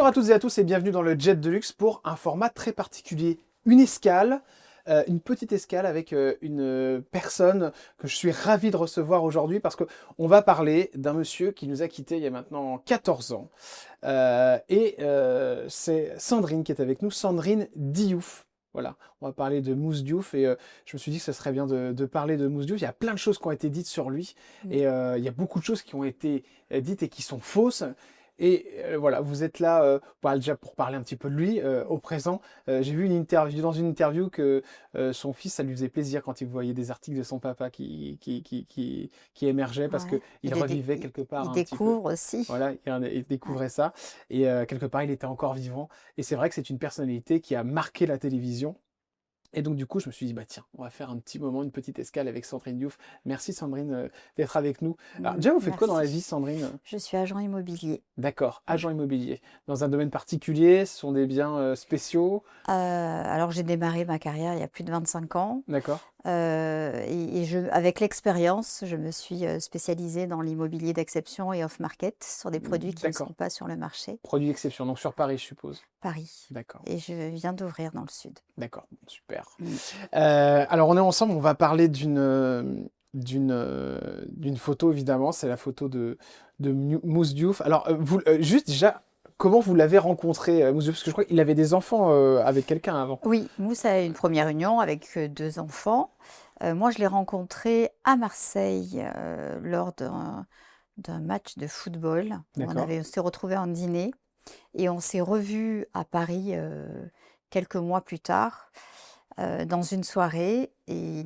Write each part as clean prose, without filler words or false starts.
à toutes et à tous et bienvenue dans le Jet de Luxe pour un format très particulier. Une escale, une petite escale avec une personne que je suis ravi de recevoir aujourd'hui parce qu'on va parler d'un monsieur qui nous a quittés il y a maintenant 14 ans. C'est Sandrine qui est avec nous, Sandrine Diouf. Voilà, on va parler de Mouss Diouf et je me suis dit que ce serait bien de parler de Mouss Diouf. Il y a plein de choses qui ont été dites sur lui et il y a beaucoup de choses qui ont été dites et qui sont fausses. Et voilà, vous êtes là déjà pour parler un petit peu de lui au présent. J'ai vu dans une interview que son fils, ça lui faisait plaisir quand il voyait des articles de son papa qui émergeaient parce Ouais. qu'il revivait quelque part Il un petit peu. découvre aussi. Voilà, il Ouais. découvrait ça. Et quelque part, il était encore vivant. Et c'est vrai que c'est une personnalité qui a marqué la télévision. Et donc, du coup, je me suis dit, bah tiens, on va faire un petit moment, une petite escale avec Sandrine Diouf. Merci Sandrine d'être avec nous. Alors, déjà, vous faites quoi dans la vie, Merci. Sandrine? Je suis agent immobilier. D'accord, Mm. agent immobilier. Dans un domaine particulier, ce sont des biens spéciaux. Alors j'ai démarré ma carrière il y a plus de 25 ans. D'accord. Avec l'expérience, je me suis spécialisée dans l'immobilier d'exception et off-market sur des produits qui ne sont D'accord. pas sur le marché. Produit d'exception, donc sur Paris, je suppose. Paris. D'accord. Et je viens d'ouvrir dans le sud. D'accord, super. Mm. Alors on est ensemble, on va parler d'une photo évidemment, c'est la photo de Mouss Diouf. Alors juste déjà, comment vous l'avez rencontré Mouss Diouf? Parce que je crois qu'il avait des enfants avec quelqu'un avant. Oui, Mousse a une première union avec deux enfants. Moi, je l'ai rencontré à Marseille lors d'un match de football où D'accord. on s'est retrouvés en dîner et on s'est revus à Paris quelques mois plus tard dans une soirée et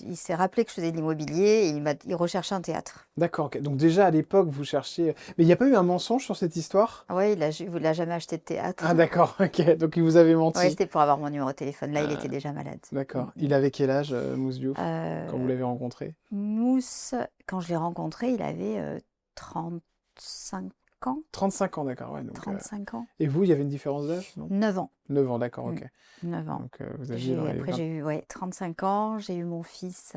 il s'est rappelé que je faisais de l'immobilier et il recherchait un théâtre. D'accord, ok. Donc déjà à l'époque vous cherchiez. Mais il n'y a pas eu un mensonge sur cette histoire? Ouais, il a jamais acheté de Ah théâtre. d'accord, ok. Donc il vous avait Ouais, menti. c'était pour avoir mon numéro de téléphone. Là, il Ah, était déjà malade. d'accord. Il avait quel âge, Mouss Diouf, quand vous Euh, l'avez rencontré? Mousse, quand je l'ai rencontré, il avait 5 ans. 35 ans, d'accord, ouais. Donc, 5 ans. Et vous, il y avait une différence d'âge, non? 9 ans. 9 ans, d'accord, Mm. ok. 9 ans. Donc vous aviez dans les Après, 20. j'ai eu ouais, 35 ans. J'ai eu mon fils.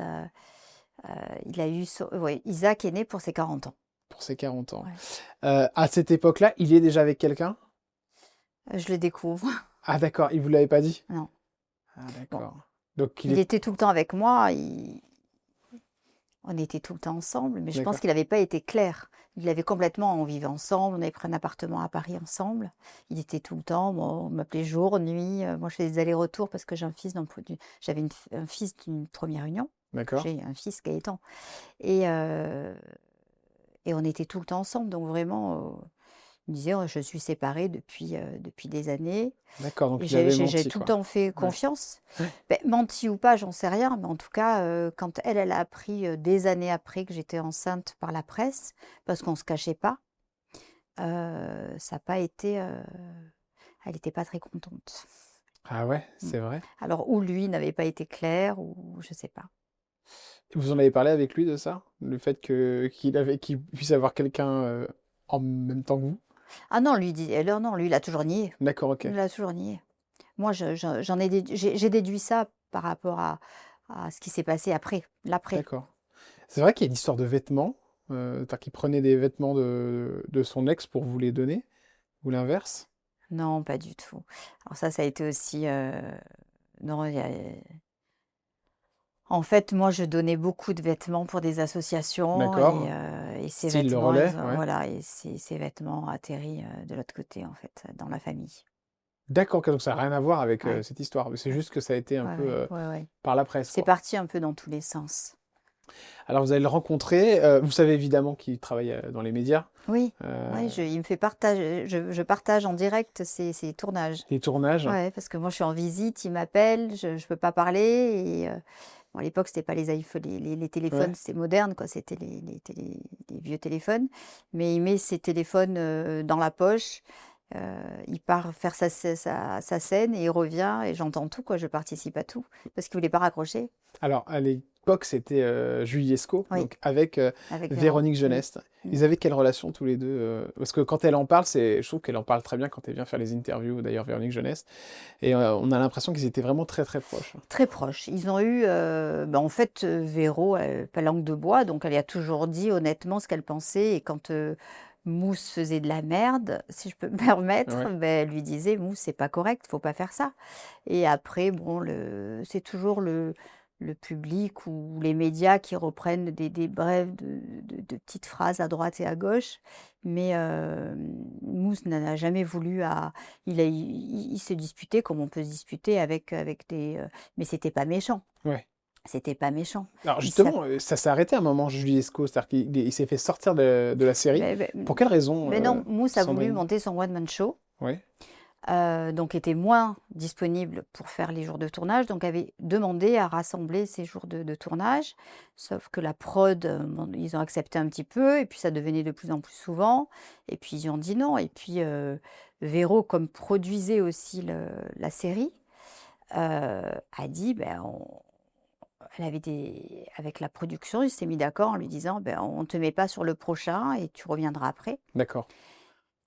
Il a eu. Ouais, Isaac est né pour ses 40 ans. Pour ses 40 ans. Ouais. À cette époque-là, il est déjà avec quelqu'un? Je le découvre. Ah d'accord, il vous l'avait pas dit? Non. Ah Bon. d'accord. Donc il Il est... était tout le temps avec moi. On était tout le temps ensemble, mais je pense D'accord. qu'il n'avait pas été clair. Il avait complètement, on vivait ensemble, on avait pris un appartement à Paris ensemble. Il était tout le temps, bon, on m'appelait jour, nuit. Moi, je faisais des allers-retours parce que j'ai un fils j'avais un fils d'une première union. D'accord. J'ai un fils Gaëtan. Et, euh, et on était tout le temps ensemble. Donc vraiment, il me disait, oh, je suis séparée depuis des années. D'accord, Et donc il avait j'ai menti, tout le quoi. temps fait Ouais. confiance. Ouais. Ben, menti ou pas, j'en sais rien, mais en tout cas, quand elle a appris des années après que j'étais enceinte par la presse, parce qu'on ne se cachait pas, ça n'a pas été. Elle n'était pas très contente. Ah ouais, Mm. c'est vrai. Alors, ou lui n'avait pas été clair, ou je sais pas. Vous en avez parlé avec lui de ça? Le fait qu'il puisse avoir quelqu'un en même temps que vous? Ah non, non, lui, il a toujours nié. D'accord, ok. Il a toujours nié. Moi, j'ai déduit ça par rapport à ce qui s'est passé après, l'après. D'accord. C'est vrai qu'il y a une histoire de vêtements, c'est-à-dire qu'il prenait des vêtements de son ex pour vous les donner, ou l'inverse? Non, pas du tout. Alors ça a été aussi. Non, en fait, moi, je donnais beaucoup de vêtements pour des associations D'accord. et ces Style le vêtements, relais, ouais. voilà, et ces vêtements atterrissent de l'autre côté, en fait, dans la famille. D'accord, ok, donc ça n'a rien à voir avec Ouais, cette histoire. Mais c'est ouais, juste que ça a été un ouais, peu ouais, ouais, ouais. par la presse, C'est quoi. parti un peu dans tous les sens. Alors vous allez le rencontrer. Vous savez évidemment qu'il travaille dans les médias. Oui, euh, ouais, il me fait partager, je partage en direct ses tournages. les tournages. Ouais, parce que moi, je suis en visite, il m'appelle, je ne peux pas parler. Bon, à l'époque, c'était pas les iPhones, les Ouais. téléphones, c'est moderne, quoi. C'était les vieux téléphones. Mais il met ses téléphones dans la poche. Il part faire sa scène et il revient et j'entends tout, quoi. Je participe à tout parce qu'il voulait pas raccrocher. Alors, à l'époque, c'était Julie Lescaut, Oui, donc avec avec Véran. Véronique Mm, Jeunesse. mm. Ils avaient quelle relation tous les deux parce que quand elle en parle, je trouve qu'elle en parle très bien quand elle vient faire les interviews, d'ailleurs, Véronique Jeunesse. Et on a l'impression qu'ils étaient vraiment très, très proches. Très proches. Ils ont eu, en fait, Véro, pas langue de bois, donc elle a toujours dit honnêtement ce qu'elle pensait. Et quand Mousse faisait de la merde, si je peux me permettre, Ouais. ben, elle lui disait: «Mousse, c'est pas correct, faut pas faire ça». Et après, bon, c'est toujours le public ou les médias qui reprennent des brèves de petites phrases à droite et à gauche. Mais Mousse n'en a jamais voulu à. Il se disputait comme on peut se disputer avec des. Mais c'était pas méchant. Ouais. C'était pas méchant. Alors Il s'app- justement, ça s'est arrêté à un moment, Julie Lescaut, c'est-à-dire qu'il s'est fait sortir de la série. ben, ben, Pour quelle raison, mais non, Mousse a voulu Sandrine? monter son one-man show. Ouais, Donc était moins disponible pour faire les jours de tournage, donc avait demandé à rassembler ses jours de tournage. Sauf que la prod, bon, ils ont accepté un petit peu, et puis ça devenait de plus en plus souvent, et puis ils ont dit non. Et puis Véro, comme produisait aussi la série, a dit, ben, elle avait avec la production, il s'est mis d'accord en lui disant, ben, on ne te met pas sur le prochain et tu reviendras après. d'accord.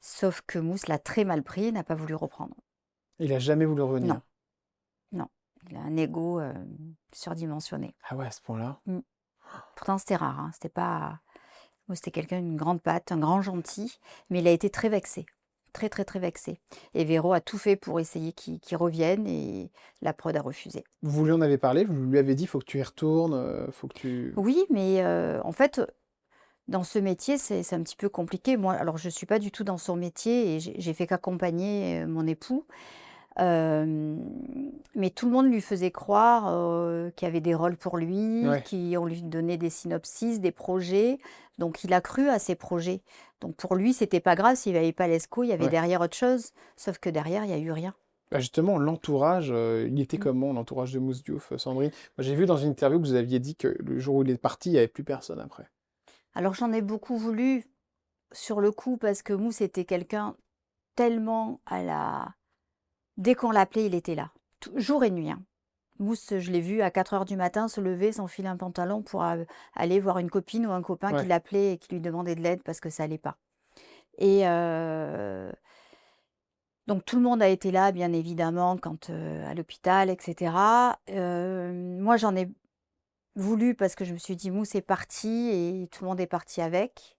Sauf que Mousse l'a très mal pris et n'a pas voulu reprendre. Il a jamais voulu Non. revenir. Non, il a un ego, surdimensionné. Ah ouais, à ce point-là. Mmh. Pourtant c'était rare, hein, c'était pas moi c'était quelqu'un d'une grande patte, un grand gentil, mais il a été très vexé. Très, très, très vexé. Et Véro a tout fait pour essayer qu'il revienne, et la prod a refusé. Vous lui en avez parlé, vous lui avez dit, faut que tu y retournes, faut que tu... Oui, mais en fait, dans ce métier, c'est un petit peu compliqué. Moi, alors je suis pas du tout dans son métier et j'ai fait qu'accompagner, mon époux. Mais tout le monde lui faisait croire, qu'il y avait des rôles pour lui, Ouais. qu'on lui donnait des synopsis, des projets. Donc il a cru à ces projets. Donc pour lui, c'était pas grave s'il n'y avait pas Lescaut, il y avait Ouais. derrière autre chose. Sauf que derrière, il y a eu rien. Bah justement, l'entourage, il était Mmh. comment, l'entourage de Mousse Diouf, Sandrine? Moi, j'ai vu dans une interview que vous aviez dit que le jour où il est parti, il n'y avait plus personne après. Alors j'en ai beaucoup voulu sur le coup, parce que Mousse était quelqu'un tellement à la dès qu'on l'appelait, il était là, jour et nuit, hein. Mousse, je l'ai vu à 4 heures du matin se lever, s'enfiler un pantalon pour aller voir une copine ou un copain qui Ouais. l'appelait et qui lui demandait de l'aide parce que ça allait pas. Et donc tout le monde a été là, bien évidemment, quand à l'hôpital, etc. Moi, j'en ai voulu parce que je me suis dit, Mousse est parti et tout le monde est parti avec.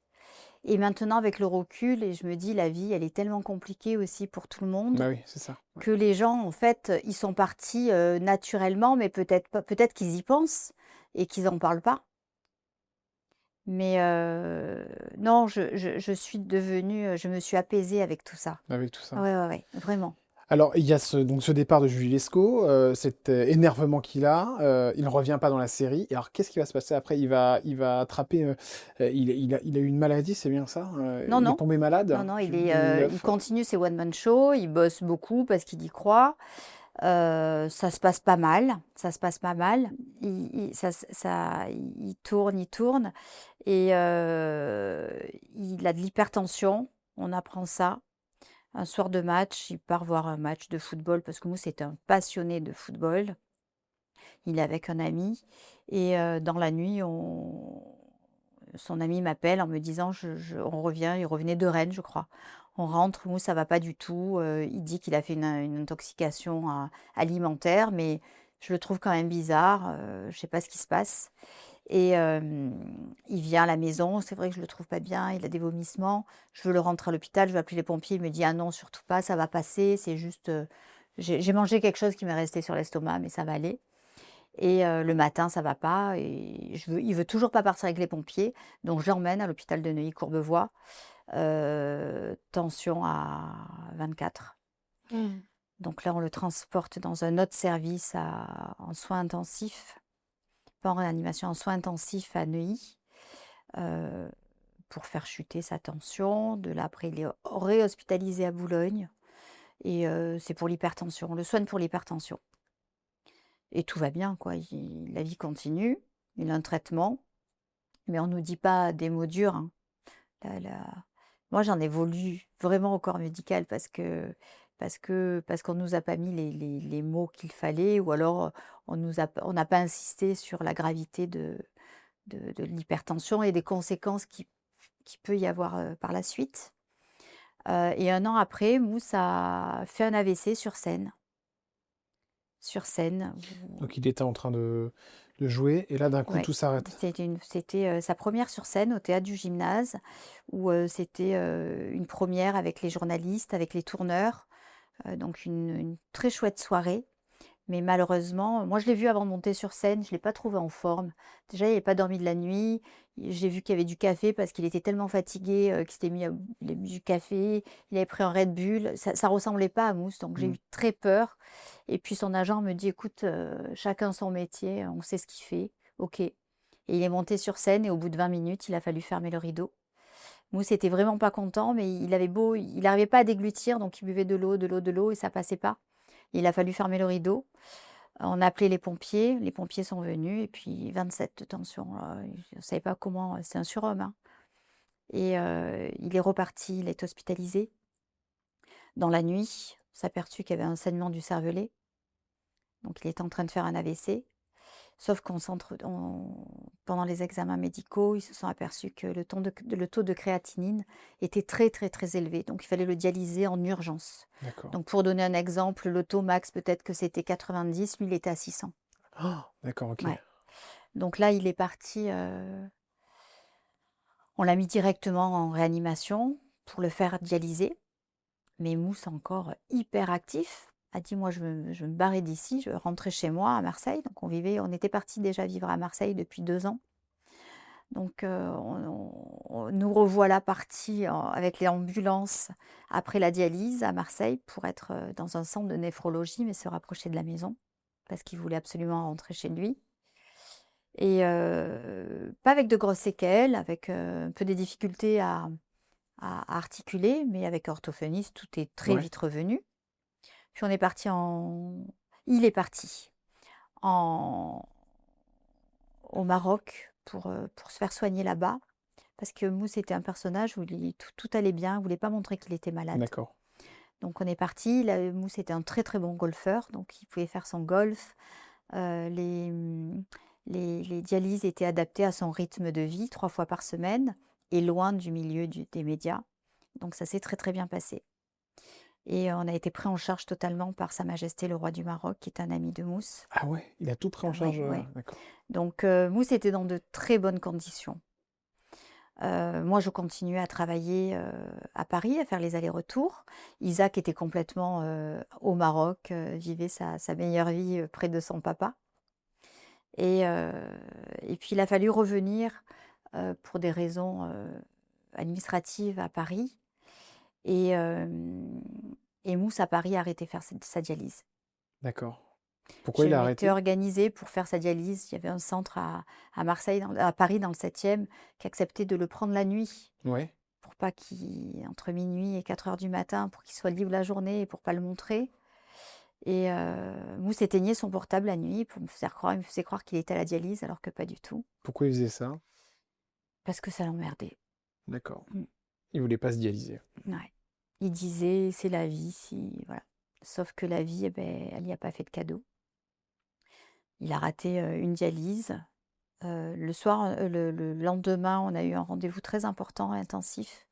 Et maintenant, avec le recul, et je me dis, la vie, elle est tellement compliquée aussi pour tout le monde, Bah oui, c'est ça. Ouais. que les gens, en fait, ils sont partis naturellement, mais peut-être pas, peut-être qu'ils y pensent et qu'ils n'en parlent pas. Mais non, je suis devenue, je me suis apaisée avec tout ça. Avec tout ça. Ouais, ouais, ouais, vraiment. Alors, il y a donc ce départ de Julie Lescaut, cet énervement qu'il a, il ne revient pas dans la série. Et alors, qu'est-ce qui va se passer après? Il va attraper, il a eu une maladie, c'est bien ça? Non, Il est non, tombé malade, non, non, j'ai vu 2009. il continue ses one-man shows, il bosse beaucoup parce qu'il y croit. Ça se passe pas mal, ça se passe pas mal. Il tourne, il tourne, et il a de l'hypertension. On apprend ça. Un soir de match, il part voir un match de football parce que Mousse est un passionné de football. Il est avec un ami, et dans la nuit, son ami m'appelle en me disant, on revient, il revenait de Rennes, je crois. On rentre, Mousse, ça va pas du tout. Il dit qu'il a fait une intoxication alimentaire, mais je le trouve quand même bizarre. Je sais pas ce qui se passe. Et il vient à la maison, c'est vrai que je le trouve pas bien, il a des vomissements. Je veux le rentrer à l'hôpital, je vais appeler les pompiers, il me dit: «Ah non, surtout pas, ça va passer, c'est juste, j'ai mangé quelque chose qui m'est resté sur l'estomac, mais ça va aller». Et le matin, ça va pas, et il veut toujours pas partir avec les pompiers, donc je l'emmène à l'hôpital de Neuilly-Courbevoie, tension à 24. Mmh. Donc là, on le transporte dans un autre service en soins intensifs, pas en réanimation, en soins intensifs à Neuilly, euh, pour faire chuter sa tension. De là, après, il est réhospitalisé à Boulogne, et c'est pour l'hypertension. On le soigne pour l'hypertension. Et tout va bien, quoi. La vie continue. Il a un traitement, mais on ne nous dit pas des mots durs, hein. La- la- Moi, j'en ai voulu vraiment au corps médical parce qu'on nous a pas mis les mots qu'il fallait, ou alors on n'a pas insisté sur la gravité de l'hypertension et des conséquences qui peut y avoir par la suite. Et un an après, Mousse a fait un AVC sur scène. Sur scène. Donc, il était en train de... de jouer, et là, d'un coup, Ouais. tout s'arrête. C'était sa première sur scène au théâtre du Gymnase, où c'était une première avec les journalistes, avec les tourneurs, donc une très chouette soirée. Mais malheureusement, moi je l'ai vu avant de monter sur scène, je ne l'ai pas trouvé en forme. Déjà, il n'avait pas dormi de la nuit. J'ai vu qu'il y avait du café parce qu'il était tellement fatigué il a bu du café, il avait pris un Red Bull. Ça ne ressemblait pas à Mousse, donc j'ai Mm. eu très peur. Et puis son agent me dit, écoute, chacun son métier, on sait ce qu'il fait. Ok. Et il est monté sur scène et au bout de 20 minutes, il a fallu fermer le rideau. Mousse était vraiment pas content, mais il n'arrivait pas à déglutir, donc il buvait de l'eau, de l'eau, de l'eau et ça passait pas. Il a fallu fermer le rideau. On a appelé les pompiers sont venus et puis 27 de tension. Je ne savais pas comment, c'est un surhomme, hein. Et il est reparti, il est hospitalisé. Dans la nuit, on s'est aperçu qu'il y avait un saignement du cervelet, donc il était en train de faire un AVC. Sauf pendant les examens médicaux, ils se sont aperçus que le taux de créatinine était très très très élevé, donc il fallait le dialyser en urgence. D'accord. Donc pour donner un exemple, le taux max peut-être que c'était 90, lui il était à 600. D'accord, ok. Ouais. Donc là, il est parti, on l'a mis directement en réanimation pour le faire dialyser. Mais Mousse, encore hyper actif, a dit, moi, je veux me barrer d'ici, je veux rentrer chez moi à Marseille. Donc on était parti déjà vivre à Marseille depuis 2 ans. Donc nous revoilà partis avec l'ambulance après la dialyse à Marseille pour être dans un centre de néphrologie, mais se rapprocher de la maison, parce qu'il voulait absolument rentrer chez lui. Et pas avec de grosses séquelles, avec un peu des difficultés à articuler, mais avec orthophoniste, tout est très Ouais. vite revenu. Puis il est parti en... au Maroc pour se faire soigner là-bas, parce que Mousse était un personnage où tout allait bien, il ne voulait pas montrer qu'il était malade. D'accord. Donc on est parti, Mousse était un très très bon golfeur, donc il pouvait faire son golf. Euh, les, les dialyses étaient adaptées à son rythme de vie, 3 fois par semaine, et loin du milieu des médias. Donc ça s'est très très bien passé. Et on a été pris en charge totalement par Sa Majesté le Roi du Maroc, qui est un ami de Mousse. Ah ouais, il a tout pris en Ah ouais, charge. ouais. D'accord. Donc Mousse était dans de très bonnes conditions. Moi, je continuais à travailler à Paris, à faire les allers-retours. Isaac était complètement au Maroc, vivait sa meilleure vie près de son papa. Et puis, il a fallu revenir pour des raisons administratives à Paris. Et, euh, et Mousse, à Paris, a arrêté de faire sa dialyse. D'accord. Pourquoi Je il a m'étais arrêté? organisée pour faire sa dialyse. Il y avait un centre à Marseille, à Paris, dans le 7e, qui acceptait de le prendre la nuit, Ouais. pour pas qu'il, entre minuit et 4 heures du matin, pour qu'il soit libre la journée et pour pas le montrer. Et Mousse éteignait son portable la nuit pour il me faisait croire qu'il était à la dialyse, alors que pas du tout, Pourquoi il faisait ça? parce que ça l'emmerdait. D'accord. Mm. Il voulait pas se dialyser. Ouais. Il disait, c'est la vie, voilà. Sauf que la vie, eh ben, elle n'y a pas fait de cadeau. Il a raté une dialyse. Le soir, le lendemain, on a eu un rendez-vous très important, intensif,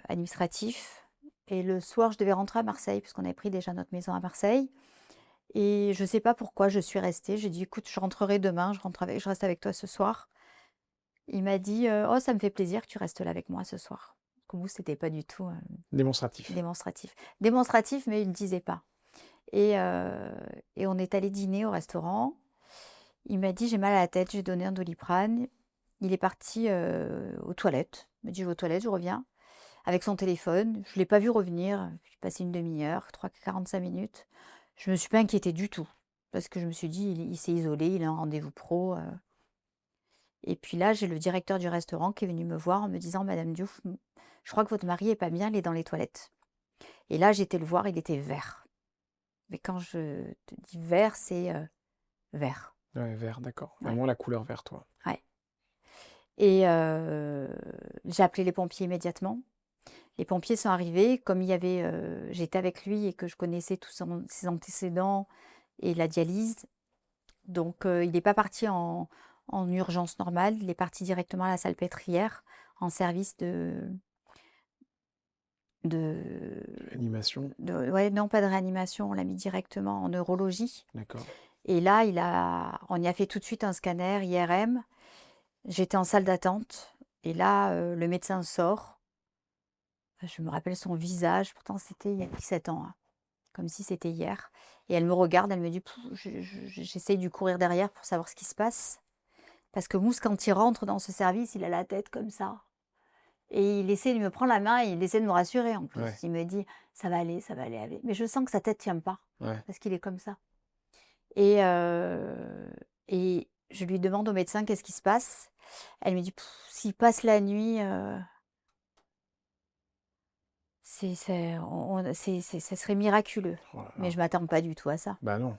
administratif. Et le soir, je devais rentrer à Marseille, puisqu'on avait pris déjà notre maison à Marseille. Et je ne sais pas pourquoi je suis restée. J'ai dit, écoute, je rentrerai demain, je reste avec toi ce soir. Il m'a dit, oh, ça me fait plaisir que tu restes là avec moi ce soir. Comme vous, c'était pas du tout Démonstratif. démonstratif. Démonstratif, mais il ne disait pas. Et, euh, et on est allé dîner au restaurant. Il m'a dit, j'ai mal à la tête, j'ai donné un Doliprane. Il est parti aux toilettes. Il m'a dit, je vais aux toilettes, je reviens. Avec son téléphone. Je ne l'ai pas vu revenir. J'ai passé une demi-heure, 45 minutes. Je ne me suis pas inquiétée du tout. Parce que je me suis dit, il s'est isolé, il a un rendez-vous pro. Et puis là, j'ai le directeur du restaurant qui est venu me voir en me disant, Madame Diouf, je crois que votre mari est pas bien, il est dans les toilettes. Et là, j'étais le voir, il était vert. Mais quand je te dis vert, c'est vert. Ouais, vert, d'accord. Ouais, Vraiment la couleur vert, toi. ouais. Et j'ai appelé les pompiers immédiatement. Les pompiers sont arrivés, comme j'étais avec lui et que je connaissais tous ses antécédents et la dialyse. Donc il n'est pas parti en urgence normale, il est parti directement à la salpêtrière en service de, Animation. ouais, non, pas de réanimation, on l'a mis directement en neurologie. D'accord. Et là, on y a fait tout de suite un scanner IRM. J'étais en salle d'attente. Et là, le médecin sort. Je me rappelle son visage. Pourtant, c'était il y a 17 ans, hein, comme si c'était hier. Et elle me regarde, elle me dit, j'essaye de courir derrière pour savoir ce qui se passe. Parce que Mousse, quand il rentre dans ce service, il a la tête comme ça. Et il essaie de me prendre la main et il essaie de me rassurer en plus. Ouais. Il me dit, ça va aller, aller. Mais je sens que sa tête tient pas, Ouais. parce qu'il est comme ça. Et, et je lui demande au médecin qu'est-ce qui se passe. Elle me dit, s'il passe la nuit, ça serait miraculeux. Oh là Mais là. je m'attends pas du tout à ça. Bah non.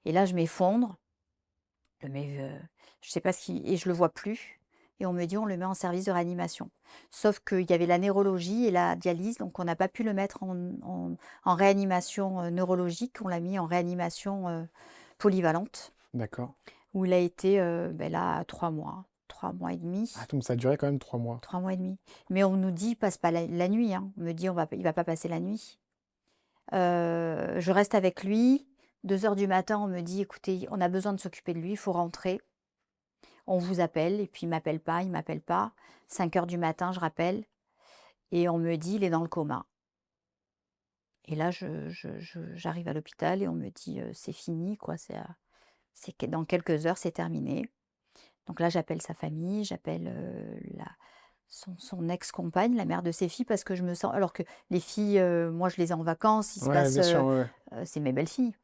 Et là, je m'effondre. Je sais pas ce qui... Et je le vois plus. Et on me dit, on le met en service de réanimation. Sauf qu'il y avait la neurologie et la dialyse, donc on n'a pas pu le mettre en réanimation neurologique. On l'a mis en réanimation polyvalente, D'accord. où il a été là 3 mois et demi. Ah, donc ça a duré quand même 3 mois. 3 mois et demi. Mais on nous dit, passe pas la nuit, hein. On me dit, il va pas passer la nuit. Je reste avec lui. 2 heures du matin, on me dit, écoutez, on a besoin de s'occuper de lui, il faut rentrer. On vous appelle, et puis il m'appelle pas. 5 heures du matin, je rappelle, et on me dit, il est dans le coma. Et là, j'arrive à l'hôpital et on me dit, c'est fini, quoi. C'est que dans quelques heures, c'est terminé. Donc là, j'appelle sa famille, j'appelle son ex-compagne, la mère de ses filles, parce que je me sens... Alors que les filles, moi, je les ai en vacances, il se Ouais, passe... bien sûr, ouais. c'est mes belles-filles.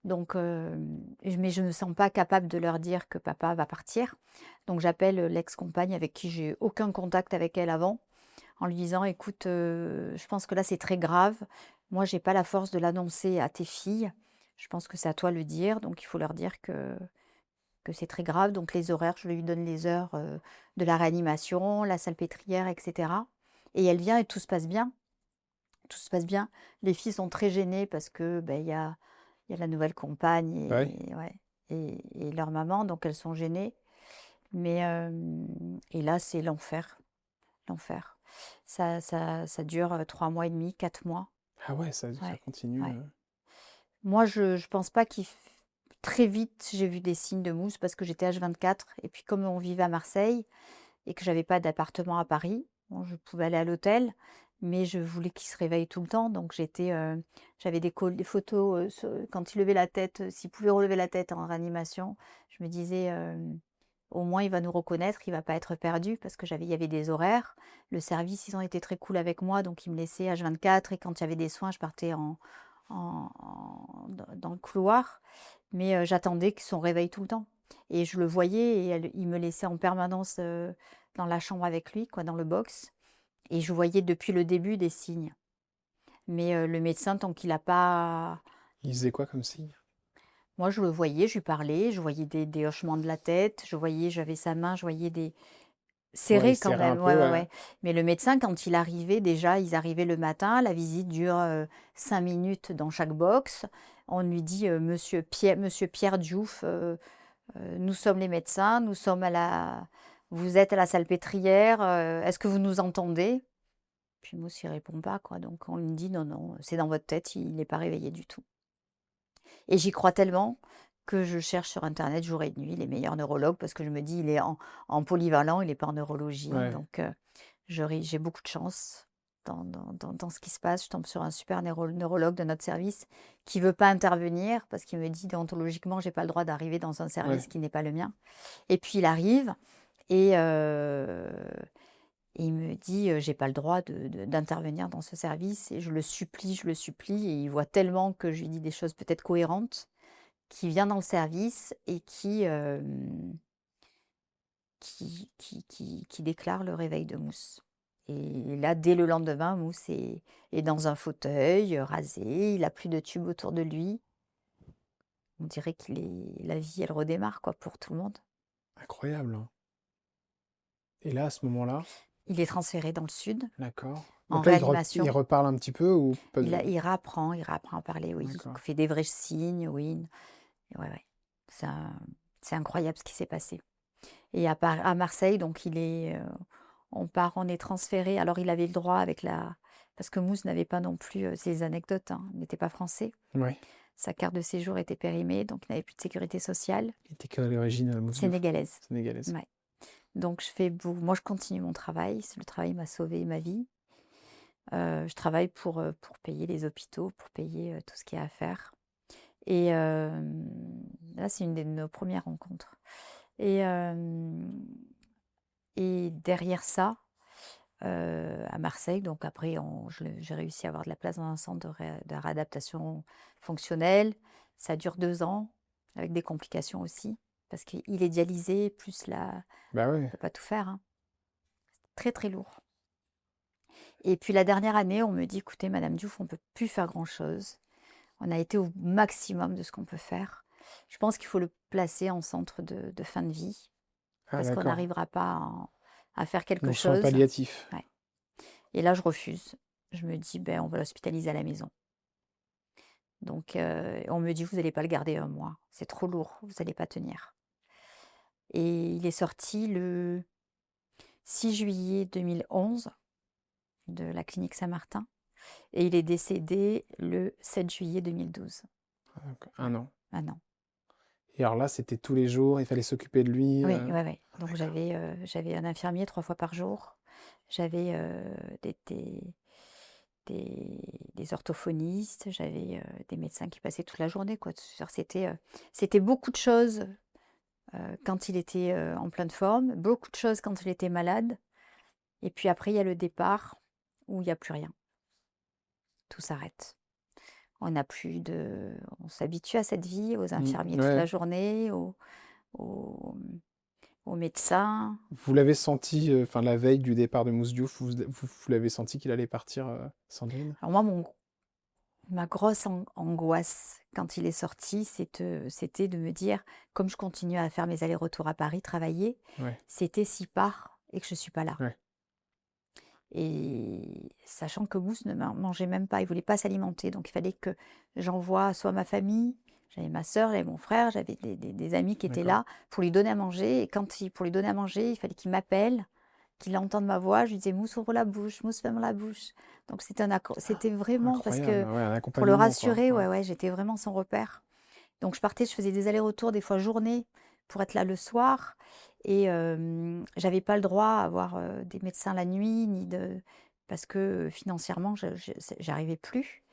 Donc, mais je ne me sens pas capable de leur dire que papa va partir. Donc j'appelle l'ex-compagne avec qui j'ai aucun contact avec elle avant, en lui disant, écoute, je pense que là c'est très grave. Moi, j'ai pas la force de l'annoncer à tes filles. Je pense que c'est à toi de le dire. Donc il faut leur dire que c'est très grave. Donc les horaires, je lui donne les heures de la réanimation, la salpêtrière, etc. Et elle vient et tout se passe bien. Tout se passe bien. Les filles sont très gênées parce que il y a la nouvelle compagne Ouais. et leur maman, donc elles sont gênées. Mais et là, c'est l'enfer, l'enfer. Ça dure 3 mois et demi, 4 mois. Ah ouais, ça Ouais, continue. ouais. Moi, je pense pas très vite, j'ai vu des signes de Mousse parce que j'étais H24 et puis comme on vivait à Marseille et que j'avais pas d'appartement à Paris, bon, je pouvais aller à l'hôtel, mais je voulais qu'il se réveille tout le temps. Donc j'avais des photos quand il levait la tête, s'il pouvait relever la tête en réanimation. Je me disais, au moins il va nous reconnaître, il va pas être perdu parce que il y avait des horaires. Le service, ils ont été très cool avec moi, donc ils me laissaient H24 et quand il y avait des soins, je partais dans le couloir. Mais j'attendais son réveil tout le temps. Et je le voyais et il me laissait en permanence dans la chambre avec lui, quoi, dans le box. Et je voyais depuis le début des signes. Mais le médecin, tant qu'il n'a pas... Il faisait quoi comme signe? Moi, je le voyais, je lui parlais, je voyais des hochements de la tête, j'avais sa main, je voyais des... Ouais, il Serré quand serrait un même, ouais, peu, ouais, ouais. ouais. Mais le médecin, quand il arrivait, déjà, ils arrivaient le matin, la visite dure 5 minutes dans chaque box. On lui dit, Monsieur Pierre Diouf, nous sommes les médecins, vous êtes à la salpêtrière, est-ce que vous nous entendez? Puis Mousse, il répond pas, quoi. Donc on lui dit, non, non, c'est dans votre tête, il n'est pas réveillé du tout. Et j'y crois tellement que je cherche sur Internet jour et nuit les meilleurs neurologues parce que je me dis, il est en polyvalent, il n'est pas en neurologie. Ouais. Donc j'ai beaucoup de chance dans ce qui se passe. Je tombe sur un super neurologue de notre service qui veut pas intervenir parce qu'il me dit déontologiquement, j'ai pas le droit d'arriver dans un service qui n'est pas le mien. Et puis il arrive et il me dit, j'ai pas le droit d'intervenir dans ce service et je le supplie et il voit tellement que je lui dis des choses peut-être cohérentes, qui vient dans le service et qui déclare le réveil de Mousse. Et là, dès le lendemain, Mousse est dans un fauteuil, rasé, il a plus de tubes autour de lui. On dirait la vie, elle redémarre, quoi, pour tout le monde. Incroyable, hein. Et là, à ce moment-là, Il est transféré dans le sud, d'accord. en Donc là, il réanimation. reparle un petit peu ou pas Il rapprend à parler, oui. D'accord. Il fait des vrais signes, oui. Ouais, ouais. C'est incroyable ce qui s'est passé. Et à Marseille, donc on est transféré. Alors il avait le droit parce que Mousse n'avait pas non plus ses anecdotes, hein, il n'était pas français. Ouais. Sa carte de séjour était périmée, donc il n'avait plus de sécurité sociale. Il était quelle origine, Mouss Diouf? Sénégalaise. Sénégalaise. Ouais. Donc moi, je continue mon travail. Le travail m'a sauvé ma vie. Je travaille pour payer les hôpitaux, pour payer tout ce qu'il y a à faire. Et là, c'est une de nos premières rencontres. Et, et derrière ça, à Marseille, donc après, j'ai réussi à avoir de la place dans un centre de réadaptation fonctionnelle. Ça dure 2 ans, avec des complications aussi, parce qu'il est dialysé, plus là, Bah on ouais. ne peut pas tout faire, hein. Très, très lourd. Et puis la dernière année, on me dit, écoutez, Madame Diouf, on ne peut plus faire grand-chose. On a été au maximum de ce qu'on peut faire. Je pense qu'il faut le placer en centre de fin de vie, Ah parce qu'on d'accord. n'arrivera pas à faire quelque Donc soins chose. palliatifs. Ouais. Et là, je refuse. Je me dis, ben, on va l'hospitaliser à la maison. Donc, on me dit, vous n'allez pas le garder 1 mois. C'est trop lourd, vous n'allez pas tenir. Et il est sorti le 6 juillet 2011 de la clinique Saint-Martin. Et il est décédé le 7 juillet 2012. Donc, 1 an. Un an. Et alors là, c'était tous les jours, il fallait s'occuper de lui. Oui, ouais, ouais. Donc D'accord. j'avais un infirmier 3 fois par jour. J'avais des, des orthophonistes, j'avais des médecins qui passaient toute la journée, quoi. C'était beaucoup de choses quand il était en pleine forme, beaucoup de choses quand il était malade. Et puis après, il y a le départ où il n'y a plus rien. Tout s'arrête. On s'habitue à cette vie, aux infirmiers toute la Ouais. journée, aux, aux médecins. Vous l'avez senti, enfin la veille du départ de Mouss Diouf, vous l'avez senti qu'il allait partir, Sandrine? Alors moi, ma grosse angoisse quand il est sorti, c'était de me dire, comme je continue à faire mes allers-retours à Paris, travailler, Ouais, c'était s'il part et que je ne suis pas là. ouais. Et sachant que Mousse ne mangeait même pas, il voulait pas s'alimenter, donc il fallait que j'envoie soit ma famille, j'avais ma sœur, j'avais mon frère, j'avais des amis qui étaient D'accord. là pour lui donner à manger. Et pour lui donner à manger, il fallait qu'il m'appelle, qu'il entende ma voix. Je lui disais, Mousse, ouvre la bouche, Mousse, ferme la bouche. Donc c'était vraiment parce Incroyable, que ouais, un pour le accompagnement, quoi. rassurer, Ouais. ouais, ouais, j'étais vraiment son repère. Donc je partais, je faisais des allers-retours, des fois journée, pour être là le soir. Et j'avais pas le droit à avoir des médecins la nuit, parce que financièrement, j'arrivais plus.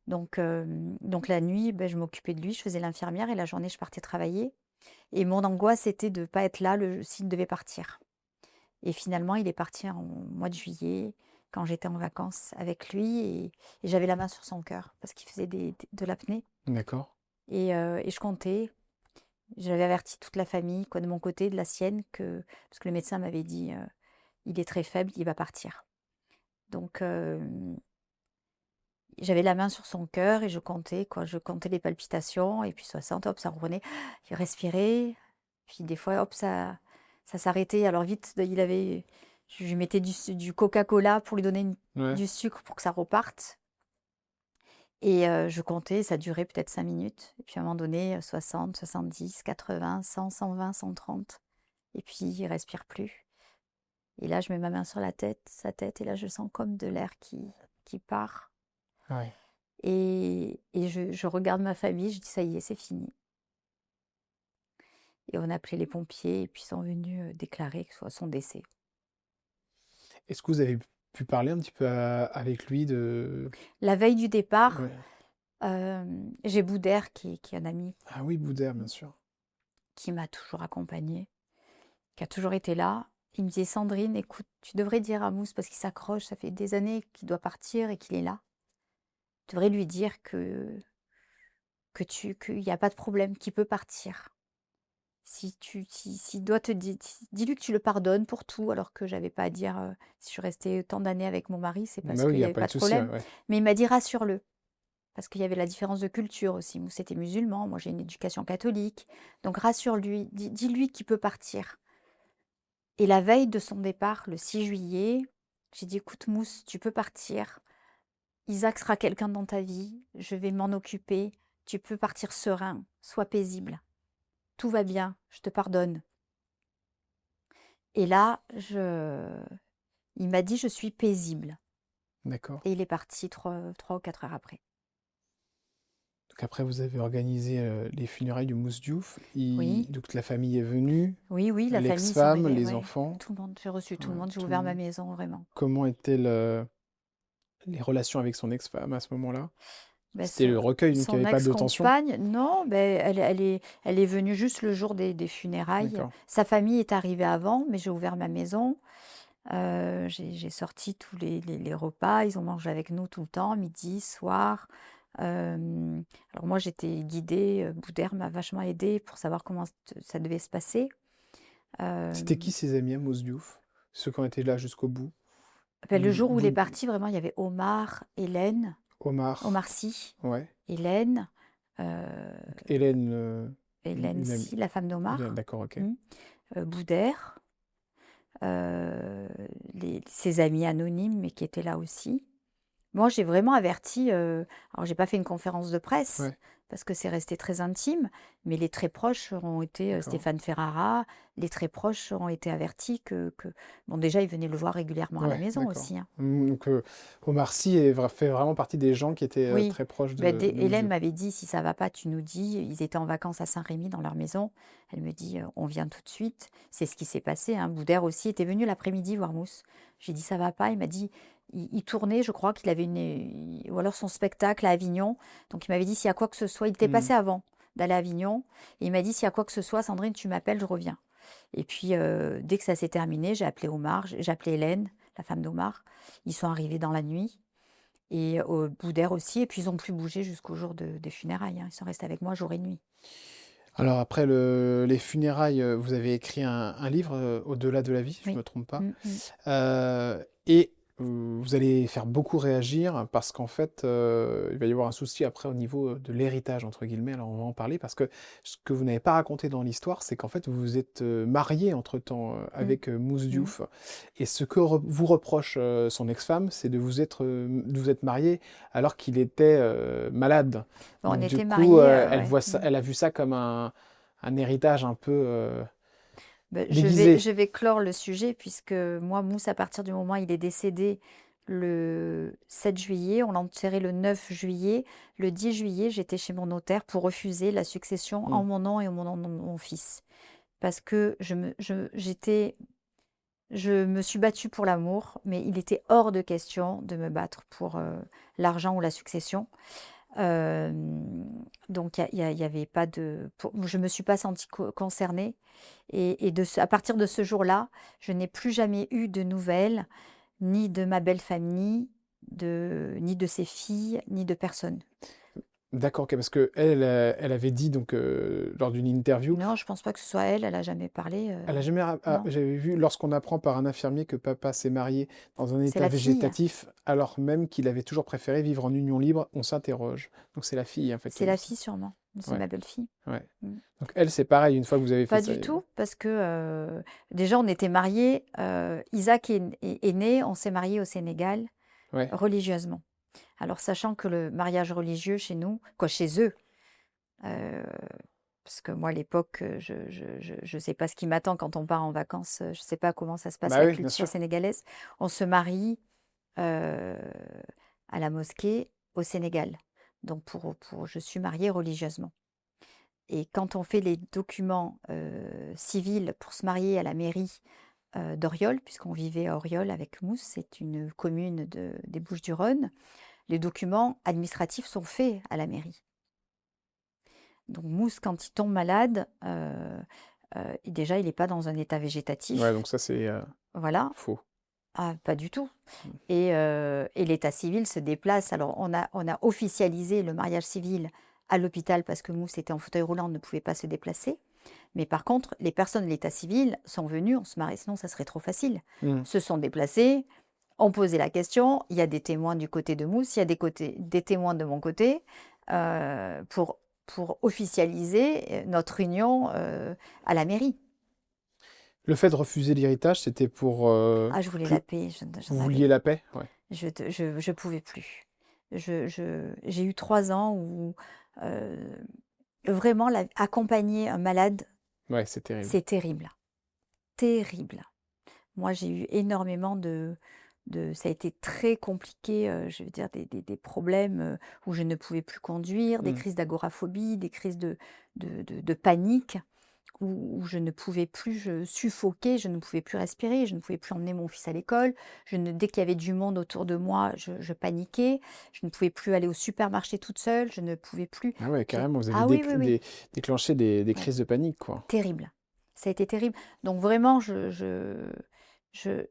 Donc la nuit, ben, je m'occupais de lui, je faisais l'infirmière et la journée, je partais travailler. Et mon angoisse, c'était de ne pas être là s'il devait partir. Et finalement, il est parti en mois de juillet, quand j'étais en vacances avec lui, et j'avais la main sur son cœur, parce qu'il faisait de l'apnée. D'accord. Et je comptais. J'avais averti toute la famille, quoi, de mon côté, de la sienne, parce que le médecin m'avait dit, il est très faible, il va partir. Donc, j'avais la main sur son cœur et je comptais, quoi. Je comptais les palpitations, et puis 60, hop, ça revenait. Il respirait. Puis des fois, hop, ça s'arrêtait. Alors vite, je lui mettais du Coca-Cola pour lui donner Ouais. du sucre pour que ça reparte. Et je comptais, ça durait peut-être 5 minutes. Et puis à un moment donné, 60, 70, 80, 100, 120, 130. Et puis il respire plus. Et là, je mets ma main sur sa tête, et là, je sens comme de l'air qui part. Ouais. Et je regarde ma famille, je dis, ça y est, c'est fini. Et on a appelé les pompiers, et puis ils sont venus déclarer son décès. Est-ce que vous avez pu parler un petit peu avec lui de... La veille du départ, Ouais. j'ai Boudère, qui est un ami, Ah oui, Boudère, bien sûr. qui m'a toujours accompagnée, qui a toujours été là. Il me disait, Sandrine, écoute, tu devrais dire à Mousse, parce qu'il s'accroche, ça fait des années qu'il doit partir et qu'il est là. Tu devrais lui dire qu'il n'y a pas de problème, qu'il peut partir. S'il doit te dire, dis-lui que tu le pardonnes pour tout, alors que j'avais pas à dire, si je suis restée tant d'années avec mon mari, c'est parce Bah oui, il qu'il n'y n'y a avait pas pas de de souci, ouais. problème. Ouais. Mais il m'a dit, rassure-le, parce qu'il y avait la différence de culture aussi. Mousse était musulman, moi j'ai une éducation catholique. Donc rassure-lui, dis-lui qu'il peut partir. Et la veille de son départ, le 6 juillet, j'ai dit, écoute Mousse, tu peux partir. Isaac sera quelqu'un dans ta vie, je vais m'en occuper. Tu peux partir serein, sois paisible. Tout va bien, je te pardonne. Et là, il m'a dit, je suis paisible. D'accord. Et il est parti 3 ou 4 heures après. Donc après, vous avez organisé les funérailles du Mousse Diouf. Oui, Donc la famille est venue, oui, oui, la famille, ils sont l'ex-femme, arrivés, les ouais. enfants. Tout le monde, j'ai reçu tout le Ouais, monde, j'ai tout le ouvert ma monde. maison, vraiment. Comment étaient les relations avec son ex-femme à ce moment-là? Ben, C'était le recueil, donc il n'y son avait pas de tension. ex-compagne, non, ben, elle est venue juste le jour des funérailles. D'accord. Sa famille est arrivée avant, mais j'ai ouvert ma maison. J'ai sorti tous les repas. Ils ont mangé avec nous tout le temps, midi, soir. Alors moi, j'étais guidée. Boudère m'a vachement aidée pour savoir comment ça devait se passer. Euh, C'était qui ses amis à Mousse Diouf? Ceux qui ont été là jusqu'au bout? ben, le jour où il est Vous, parti, vraiment, il y avait Omar, Hélène, Omar, Omar Sy, ouais. Hélène, euh, Donc, Hélène, Hélène une amie. Sy, la femme Hélène, d'Omar, d'accord, ok. hmm, Boudère, ses amis anonymes, mais qui étaient là aussi. Moi, j'ai vraiment averti, alors j'ai pas fait une conférence de presse, Ouais, parce que c'est resté très intime, mais les très proches ont été, d'accord. Stéphane Ferrara, les très proches ont été avertis bon, déjà, ils venaient le voir régulièrement à la Ouais, maison d'accord. aussi, hein. Donc Omar Sy fait vraiment partie des gens qui étaient Oui, très proches ben, de Mousse Hélène Diouf. m'avait dit, si ça va pas, tu nous dis. Ils étaient en vacances à Saint-Rémy dans leur maison. Elle me dit, on vient tout de suite. C'est ce qui s'est passé, hein. Boudère aussi était venu l'après-midi voir Mousse. J'ai dit, ça va pas. Il m'a dit, il tournait, je crois qu'il avait ou alors son spectacle à Avignon. Donc il m'avait dit, s'il y a quoi que ce soit, il était Hmm. passé avant d'aller à Avignon. Et il m'a dit, s'il y a quoi que ce soit, Sandrine, tu m'appelles, je reviens. Et puis, dès que ça s'est terminé, j'ai appelé Omar, j'ai appelé Hélène, la femme d'Omar. Ils sont arrivés dans la nuit. Et Boudère aussi. Et puis, ils n'ont plus bougé jusqu'au jour des funérailles, hein. Ils sont restés avec moi jour et nuit. Alors après les funérailles, vous avez écrit un livre, Au-delà de la vie, si je Oui. me trompe pas. Mm, mm. Et vous allez faire beaucoup réagir parce qu'en fait, il va y avoir un souci après au niveau de l'héritage, entre guillemets. Alors on va en parler parce que ce que vous n'avez pas raconté dans l'histoire, c'est qu'en fait vous vous êtes marié entre-temps Mm, avec Mousse mm. Diouf. Et ce que vous reproche son ex-femme, c'est de vous être marié alors qu'il était malade. Bon, on Donc du était coup, mariés, elle ouais. voit ça, elle a vu ça comme un héritage un peu Ben, déguisé. je vais clore le sujet puisque moi, Mousse, à partir du moment où il est décédé le 7 juillet, on l'a enterré le 9 juillet. Le 10 juillet, j'étais chez mon notaire pour refuser la succession Hmm. en mon nom et au nom de mon fils. Parce que je me suis battue pour l'amour, mais il était hors de question de me battre pour l'argent ou la succession. Euh, donc, il y avait pas je me suis pas sentie concernée. Et à partir de ce jour-là, je n'ai plus jamais eu de nouvelles, ni de ma belle famille, ni de ses filles, ni de personne. D'accord, ok, parce que elle avait dit donc lors d'une interview, Non, je pense pas que ce soit elle. Elle a jamais parlé. elle a jamais, Non, j'avais vu lorsqu'on apprend par un infirmier que papa s'est marié dans un c'est état la fille. végétatif, alors même qu'il avait toujours préféré vivre en union libre, on s'interroge. Donc c'est la fille en fait qui C'est a dit la ça. fille sûrement. C'est Ouais, ma belle-fille. ouais. Mm. Donc elle, c'est pareil, une fois que vous avez fait Pas ça. du tout, parce que déjà on était mariés. Isaac est né. On s'est mariés au Sénégal Ouais. religieusement. Alors sachant que le mariage religieux chez nous, quoi chez eux, euh, parce que moi à l'époque, je sais pas ce qui m'attend quand on part en vacances. Je sais pas comment ça se passe Bah la oui, bien culture sûr. sénégalaise. On se marie euh, à la mosquée au Sénégal. Donc je suis mariée religieusement. Et quand on fait les documents civils pour se marier à la mairie d'Oriol, puisqu'on vivait à Oriol avec Mousse, c'est une commune des Bouches-du-Rhône, les documents administratifs sont faits à la mairie. Donc Mousse, quand il tombe malade, déjà, il n'est pas dans un état Ouais, végétatif. donc ça c'est Voilà. faux. Ah, pas du tout. Mm. Et l'état civil se déplace. Alors, on a officialisé le mariage civil à l'hôpital parce que Mousse était en fauteuil roulant, ne pouvait pas se déplacer. Mais par contre, les personnes de l'état civil sont venues, on se marie, sinon ça serait trop facile. Mm. Se sont déplacés, ont posé la question. Il y a des témoins du côté de Mousse, il y a des témoins de mon côté pour officialiser notre union à la mairie. Le fait de refuser l'héritage, c'était pour Ah, je voulais la plus. paix, Vous j'en avais. vouliez la paix? Ouais. Je pouvais plus. J'ai eu 3 ans où vraiment accompagner un malade, Ouais, c'est terrible. c'est terrible. Terrible. Moi, j'ai eu énormément ça a été très compliqué, je veux dire des problèmes, où je ne pouvais plus conduire, des Mmh. crises d'agoraphobie, des crises de panique, où je ne pouvais plus, je suffoquais, je ne pouvais plus respirer, je ne pouvais plus emmener mon fils à l'école. Dès qu'il y avait du monde autour de moi, je paniquais. Je ne pouvais plus aller au supermarché toute seule, je ne pouvais plus. Ah ouais, carrément, vous avez Ah oui, oui, oui, déclenché des ouais, crises de panique, quoi. terrible. Ça a été terrible. Donc vraiment,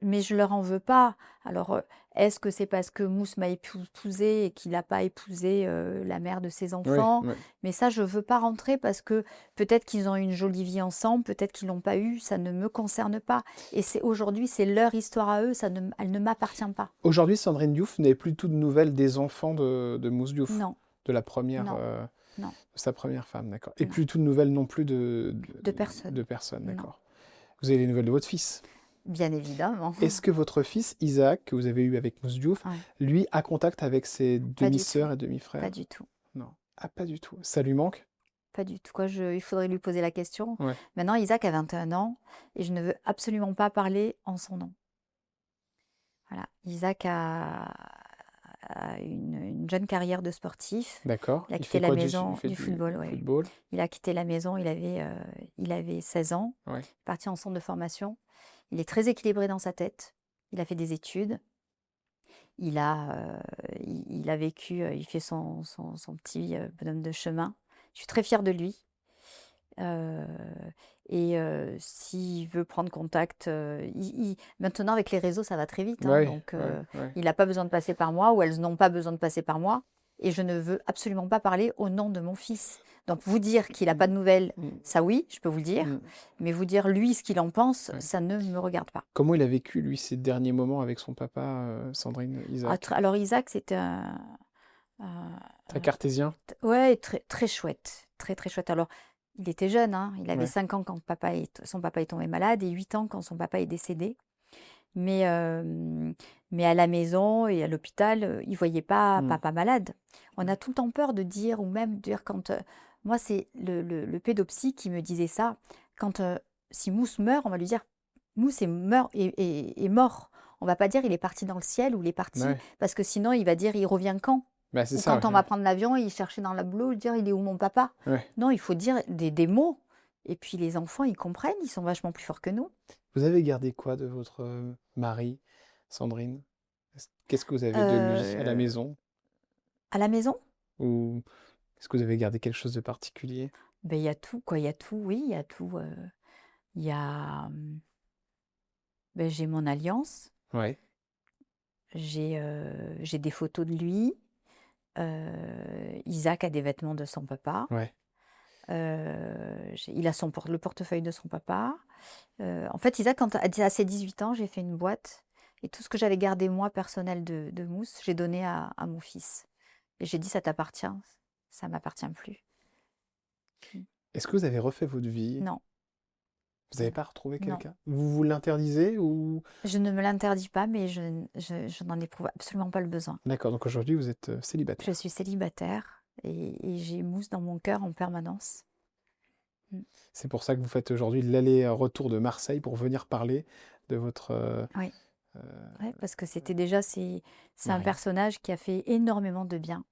mais je leur en veux pas. Alors, est-ce que c'est parce que Mousse m'a épousée et qu'il n'a pas épousé la mère de ses Oui, enfants? oui. Mais ça, je veux pas rentrer parce que peut-être qu'ils ont eu une jolie vie ensemble, peut-être qu'ils l'ont pas eu, ça ne me concerne pas. Et aujourd'hui, c'est leur histoire à eux, elle ne m'appartient pas. Aujourd'hui, Sandrine Diouf, vous n'avez plus tout de nouvelles des enfants de Mousse Diouf, Non, de la première, non, non, de sa première femme, d'accord. Et non. plus tout de nouvelles non plus De personne. de personnes, Non. d'accord. Vous avez les nouvelles de votre fils. Bien évidemment. Est-ce que votre fils, Isaac, que vous avez eu avec Mousse Diouf, Ouais, lui, a contact avec ses pas du tout. demi-sœurs et Pas demi-frères? du tout. Non. Ah, pas du tout. Ça lui manque? Pas du tout. Il faudrait lui poser la question. Ouais. Maintenant, Isaac a 21 ans et je ne veux absolument pas parler en son nom. Voilà. Isaac a une jeune carrière de sportif. D'accord. Il a Il quitté fait la quoi maison il fait du football. Ouais. football? Il a quitté la maison, il avait 16 ans. Ouais. Il est parti en centre de formation. Il est très équilibré dans sa tête. Il a fait des études. Il a vécu, il fait son petit bonhomme de chemin. Je suis très fière de lui. Euh, S'il veut prendre contact, maintenant avec les réseaux, ça va très vite, hein, Ouais, donc ouais, ouais. il n'a pas besoin de passer par moi ou elles n'ont pas besoin de passer par moi. Et je ne veux absolument pas parler au nom de mon fils. Donc vous dire qu'il n'a pas de nouvelles, Mm, ça oui, je peux vous le dire. mm, Mais vous dire lui ce qu'il en pense, ouais. ça ne me regarde pas. Comment il a vécu, lui, ces derniers moments avec son papa, Sandrine, Isaac? Alors Isaac, c'était Très cartésien? ouais, très, très chouette. Très, très chouette. Alors, il était jeune, hein, il avait Ouais. 5 ans quand son papa est tombé malade et 8 ans quand son papa est décédé. Mais, mais à la maison et à l'hôpital, il ne voyait pas Mm, papa malade. On a tout le temps peur de dire, ou même de dire quand... moi, c'est le pédopsie qui me disait ça. Quand si Mousse meurt, on va lui dire, Mousse est mort. On va pas dire il est parti dans le ciel ou il est parti, ouais. parce que sinon il va dire il revient quand? Bah, c'est Ou ça, quand on ouais. va prendre l'avion, il cherchait dans la boulot, dire il est où mon papa? Ouais. Non, il faut dire des mots. Et puis les enfants, ils comprennent, ils sont vachement plus forts que nous. Vous avez gardé quoi de votre mari, Sandrine? Qu'est-ce que vous avez de lui à la Euh, maison? à la maison, Ou est-ce que vous avez gardé quelque chose de particulier? ben, il y a tout, quoi. Il y a tout, oui, il y a tout. Il y a, ben, j'ai mon alliance, Ouais, j'ai des photos de lui. Isaac a des vêtements de son papa. ouais. Il a le portefeuille de son papa. En fait, Isaac, à ses 18 ans, j'ai fait une boîte. Et tout ce que j'avais gardé, moi, personnel de Mousse, j'ai donné à mon fils. Et j'ai dit, ça t'appartient, ça m'appartient plus. Est-ce que vous avez refait votre vie? Non, Vous n'avez pas retrouvé non. quelqu'un? Vous vous l'interdisez ou... Je ne me l'interdis pas, mais je n'en éprouve absolument pas le besoin. D'accord, donc aujourd'hui vous êtes Je célibataire. suis célibataire et j'ai Mousse dans mon cœur en permanence. Mm. C'est pour ça que vous faites aujourd'hui l'aller-retour de Marseille pour venir parler de votre Oui, euh, ouais, parce que c'est un mari. personnage qui a fait énormément de bien.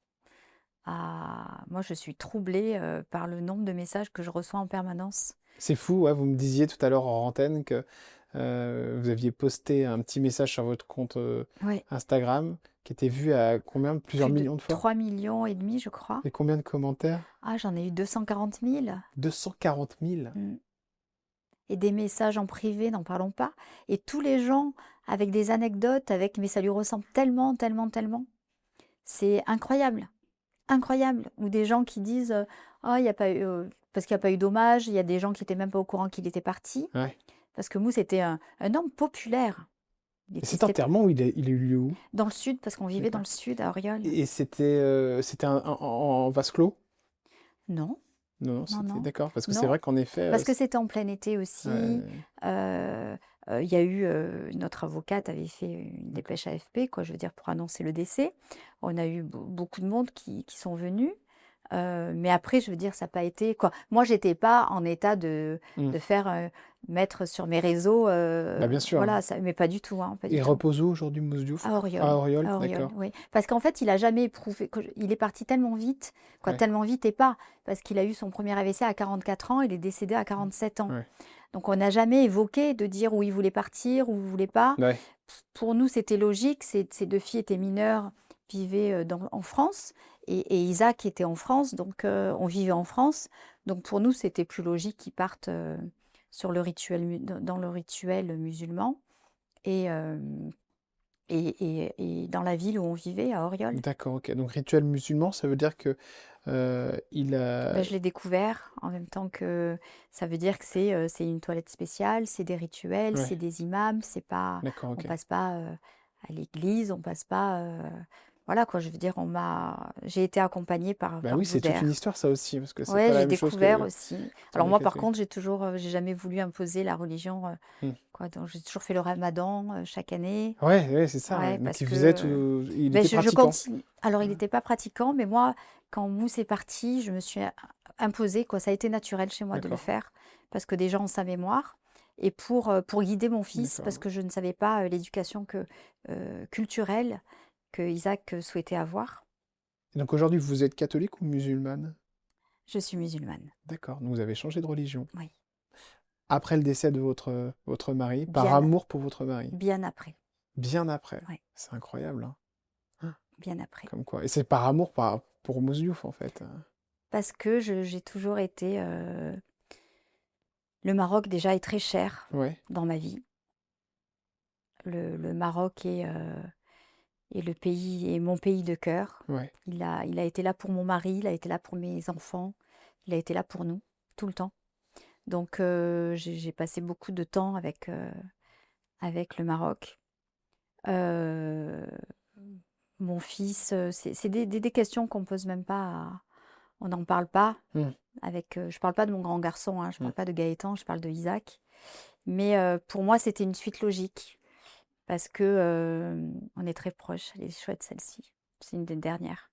Moi, je suis troublée par le nombre de messages que je reçois en permanence. C'est fou, ouais, vous me disiez tout à l'heure en antenne que vous aviez posté un petit message sur votre compte Ouais, Instagram qui était vu à combien? Plusieurs plus de millions de fois? 3,5 millions, je crois. Et combien de commentaires? Ah, j'en ai eu 240 000. 240 000. Mm. Et des messages en privé, n'en parlons pas. Et tous les gens avec des anecdotes, mais ça lui ressemble tellement, tellement, tellement. C'est incroyable. Incroyable. Ou des gens qui disent, oh, il y a pas eu, parce qu'il n'y a pas eu d'hommage, il y a des gens qui n'étaient même pas au courant qu'il était parti. Ouais. Parce que Mousse était un homme populaire. Et cet enterrement, il a eu lieu où? Dans le sud, parce qu'on vivait dans D'accord. le sud, à Auriol. Et c'était en vase clos? Non, Non, non, non, c'était non, d'accord. Parce que c'est non. vrai qu'en effet, Parce que c'était en plein été aussi. ouais, Il y a eu, notre avocate avait fait une dépêche AFP, quoi, je veux dire, pour annoncer le décès. On a eu beaucoup de monde qui sont venus. Mais après, je veux dire, ça n'a pas été quoi. Moi, j'étais pas en état mm, de faire mettre sur mes réseaux, Bah, bien sûr. voilà, ça, mais pas du tout, hein, pas du Il tout. repose où aujourd'hui, Mousse Diouf? À Auriol, À Auriol, à Auriol, d'accord. oui. Parce qu'en fait, il a jamais éprouvé, il est parti tellement vite, quoi, Ouais, tellement vite et pas, parce qu'il a eu son premier AVC à 44 ans, il est décédé à 47 ans. ouais, Donc on n'a jamais évoqué de dire où il voulait partir, où il voulait pas. ouais. Pour nous, c'était logique, ces deux filles étaient mineures, vivaient en France, et Isaac était en France, donc on vivait en France. Donc pour nous, c'était plus logique qu'ils partent sur le rituel, dans le rituel musulman. Et, euh, et dans la ville où on vivait, à Auriol. D'accord, ok. Donc rituel musulman, ça veut dire que il a. Ben, je l'ai découvert en même temps que ça veut dire que c'est une toilette spéciale, c'est des rituels, Ouais, c'est des imams, c'est pas, d'accord, on ok. passe pas à l'église, on passe pas, voilà quoi, je veux dire, j'ai été accompagnée Bah par oui, c'est toute une Boudère. histoire, ça aussi, parce que c'est Ouais, pas la j'ai même chose découvert que aussi. dans Alors les moi, par catholiques. contre, j'ai jamais voulu imposer la religion, Hmm. quoi. Donc j'ai toujours fait le Ramadan chaque année. Ouais, ouais, c'est ça, ouais. Ouais, Donc parce il faisait que tout. Il ben, était je pratiquant. continue. Alors, il Ouais. n'était pas pratiquant, mais moi, quand Mousse est parti, je me suis imposée, quoi. Ça a été naturel chez moi de le D'accord, faire, parce que déjà en sa mémoire, et pour guider mon fils, parce d'accord. que je ne savais pas l'éducation culturelle que Isaac souhaitait avoir. Et donc aujourd'hui, vous êtes catholique ou musulmane? Je suis musulmane, D'accord, donc vous avez changé de religion. oui. Après le décès de votre mari, par Bien, amour pour votre mari. bien après, Bien après. oui, C'est incroyable, hein. Ah, bien après. comme quoi. Et c'est par amour pour Mousse Diouf, en fait. Parce que j'ai toujours été... Le Maroc, déjà, est très cher Ouais, dans ma vie. Le Maroc est le pays, est mon pays de cœur. ouais. Il a été là pour mon mari, il a été là pour mes enfants, il a été là pour nous, tout le temps. Donc j'ai passé beaucoup de temps avec le Maroc. Euh, Mon fils, c'est des questions qu'on pose même pas, on n'en parle pas. Hmm, Je parle pas de mon grand garçon, hein, je hmm. parle pas de Gaëtan, je parle de Isaac. Mais pour moi, c'était une suite logique parce que on est très proches. Elle est chouette celle-ci. C'est une des dernières.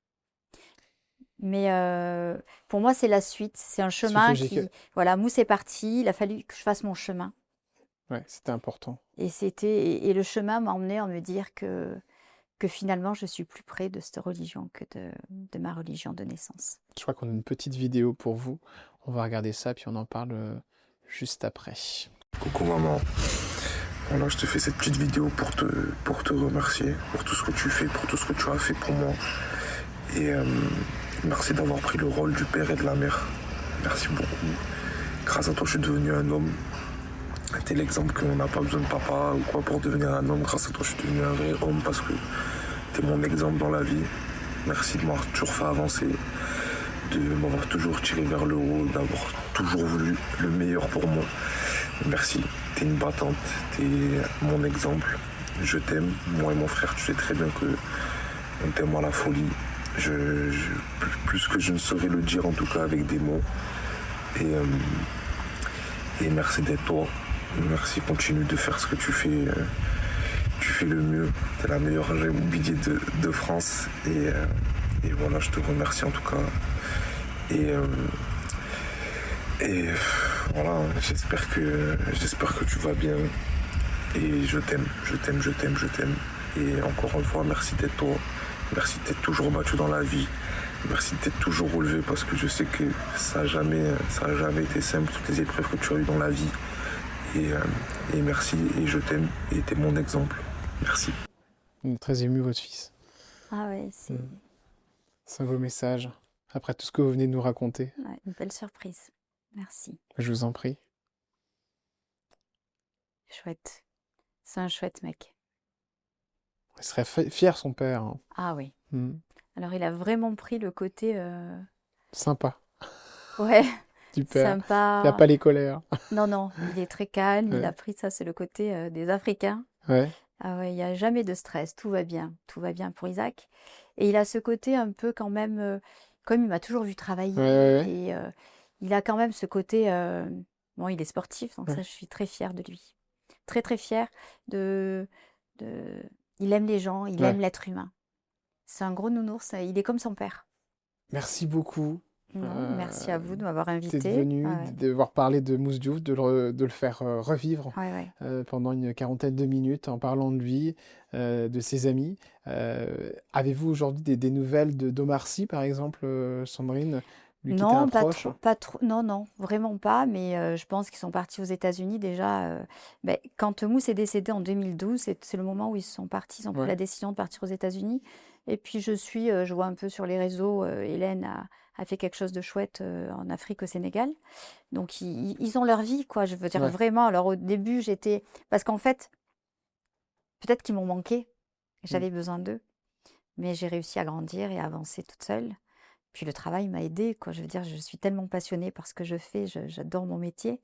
Mais pour moi, c'est la suite. C'est un Suite chemin logique. qui... Voilà, Mousse est parti. Il a fallu que je fasse mon chemin. Ouais, c'était important. Et le chemin m'a emmené à me dire que finalement, je suis plus près de cette religion que de ma religion de naissance. Je crois qu'on a une petite vidéo pour vous. On va regarder ça, puis on en parle juste après. Coucou maman, voilà, je te fais cette petite vidéo pour te remercier pour tout ce que tu fais, pour tout ce que tu as fait pour moi. Et merci d'avoir pris le rôle du père et de la mère. Merci beaucoup. Grâce à toi, je suis devenu un homme. T'es l'exemple qu'on n'a pas besoin de papa ou quoi pour devenir un homme. Grâce à toi, je suis devenu un vrai homme parce que t'es mon exemple dans la vie. Merci de m'avoir toujours fait avancer, de m'avoir toujours tiré vers le haut, d'avoir toujours voulu le meilleur pour moi. Merci, t'es une battante, t'es mon exemple. Je t'aime, moi et mon frère, tu sais très bien que on t'aime à la folie. Plus que je ne saurais le dire, en tout cas avec des mots. Et merci d'être toi. Merci, continue de faire ce que tu fais. Tu fais le mieux. T'es la meilleure agent immobilier de France. Et voilà, je te remercie en tout cas. Et, et voilà, j'espère que tu vas bien. Et je t'aime, je t'aime, je t'aime, je t'aime. Et encore une fois, merci d'être toi. Merci de t'être toujours battu dans la vie. Merci de t'être toujours relevé parce que je sais que ça n'a jamais été simple, toutes les épreuves que tu as eues dans la vie. Et merci, et je t'aime, et t'es mon exemple. Merci. On est très ému, votre fils. Ah ouais, c'est C'est un beau message. Après tout ce que vous venez de nous raconter, ouais, une belle surprise. Merci. je vous en prie. Chouette. C'est un chouette mec. Il serait fier, son père, hein. Ah oui. Hmm. Alors, il a vraiment pris le côté, Sympa, ouais, du père. Il n'a sympa. pas les colères. Non, non, il est très calme. Il Ouais. a pris ça, c'est le côté des Africains. Ouais. Ah ouais, il n'y a jamais de stress. Tout va bien. Tout va bien pour Isaac. Et il a ce côté un peu quand même, comme il m'a toujours vu travailler. Ouais, ouais, Et il a quand même ce côté, bon, il est sportif, donc ouais. ça, je suis très fière de lui. Très, très fière de... Il aime les gens, il Ouais. aime l'être humain. C'est un gros nounours, il est comme son père. Merci beaucoup. Non, merci à vous de m'avoir T'es invité. venu, Ah ouais. d'avoir parlé de Mousse Diouf, de le faire revivre Ouais, ouais. pendant une quarantaine de minutes en parlant de lui, de ses amis. Avez-vous aujourd'hui des nouvelles d'Omar Sy, par exemple, Sandrine, lui qui était un Non, proche? pas trop, non, non, vraiment pas, mais je pense qu'ils sont partis aux États-Unis déjà. Ben, quand Mousse est décédé en 2012, c'est le moment où ils sont partis, ils ont pris la Ouais, décision de partir aux États-Unis. Et puis je vois un peu sur les réseaux, Hélène a fait quelque chose de chouette en Afrique, au Sénégal. Donc ils ont leur vie, quoi, je veux dire ouais. vraiment. Alors au début, j'étais... Parce qu'en fait, peut-être qu'ils m'ont manqué, Mm. j'avais besoin d'eux, mais j'ai réussi à grandir et à avancer toute seule. Puis le travail m'a aidée, quoi. Je veux dire, je suis tellement passionnée par ce que je fais, j'adore mon métier.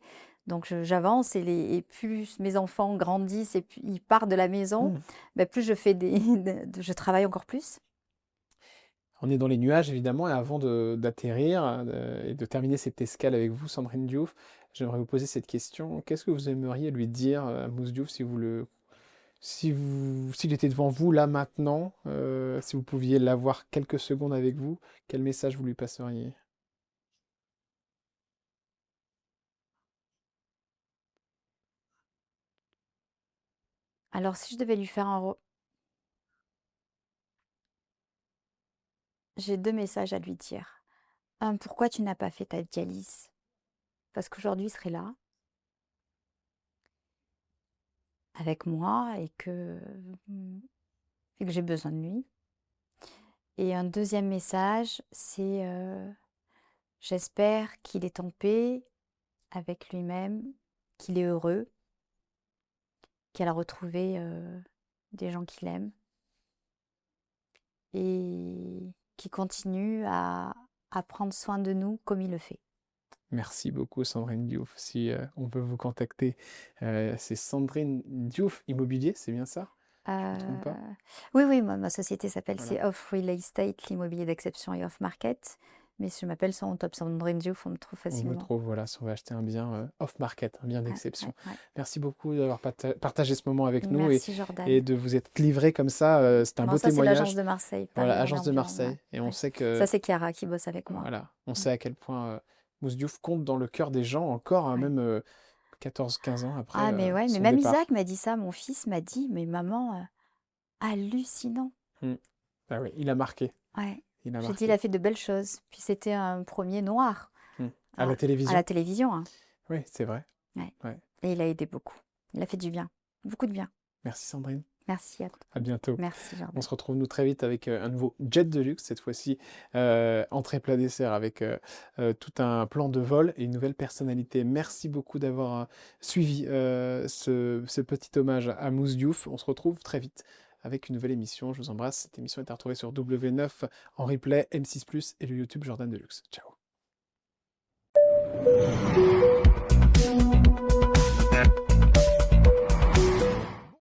Donc j'avance et plus mes enfants grandissent et puis ils partent de la maison, Mm. ben, plus je fais je travaille encore plus. On est dans les nuages, évidemment, et avant d'atterrir et de terminer cette escale avec vous, Sandrine Diouf, j'aimerais vous poser cette question. Qu'est-ce que vous aimeriez lui dire à Mousse Diouf s'il était devant vous là maintenant, si vous pouviez l'avoir quelques secondes avec vous, quel message vous lui passeriez? Alors si je devais lui faire j'ai deux messages à lui dire. Un, pourquoi tu n'as pas fait ta dialyse? Parce qu'aujourd'hui, il serait là avec moi et que j'ai besoin de lui. Et un deuxième message, c'est j'espère qu'il est en paix avec lui-même, qu'il est heureux, qu'il a retrouvé des gens qu'il aime et qu'il continue à prendre soin de nous comme il le fait. Merci beaucoup, Sandrine Diouf. Si on peut vous contacter, c'est Sandrine Diouf Immobilier, c'est bien ça? Je ne me trompe Euh, pas? oui, oui, ma société s'appelle Voilà. c'est Off Real Estate, l'immobilier d'exception et off market. Mais si je m'appelle sur mon top Sandrine Diouf, on me trouve On vous facilement. trouve, voilà, si on veut acheter un bien off-market, un bien Ouais, ouais, d'exception. ouais. Merci beaucoup d'avoir partagé ce moment avec nous Merci et Jordan. de vous être livré comme ça. C'est un Bon, beau ça c'est l'agence témoignage. de Marseille, Voilà, Paris agence de Orléans-Buron. Ouais, Marseille. Et on ouais. sait Ça que, c'est Chiara qui bosse avec moi. voilà, on Mm. sait à quel point Mousse Diouf compte dans le cœur des gens encore, hein, Ouais. même 14-15 ans après Ah mais ouais, mais son même départ. Isaac m'a dit ça, mon fils m'a dit, mais maman, hallucinant. Mm. Ah oui, il a marqué. Ouais. Il a J'ai dit, il a marqué. fait de belles choses. Puis c'était un premier noir Mm. À la à la télévision. télévision, hein. Oui, c'est vrai. Ouais. Ouais. Et il a aidé beaucoup. Il a fait du bien, beaucoup de bien. Merci Sandrine. Merci à À bientôt. Merci On Jordan. se retrouve nous très vite avec un nouveau jet de luxe, cette fois-ci entrée plat dessert avec tout un plan de vol et une nouvelle personnalité. Merci beaucoup d'avoir suivi ce petit hommage à Mousse Diouf. On se retrouve très vite avec une nouvelle émission. Je vous embrasse. Cette émission est à retrouver sur W9 en replay, M6+, et le YouTube Jordan Deluxe. Ciao.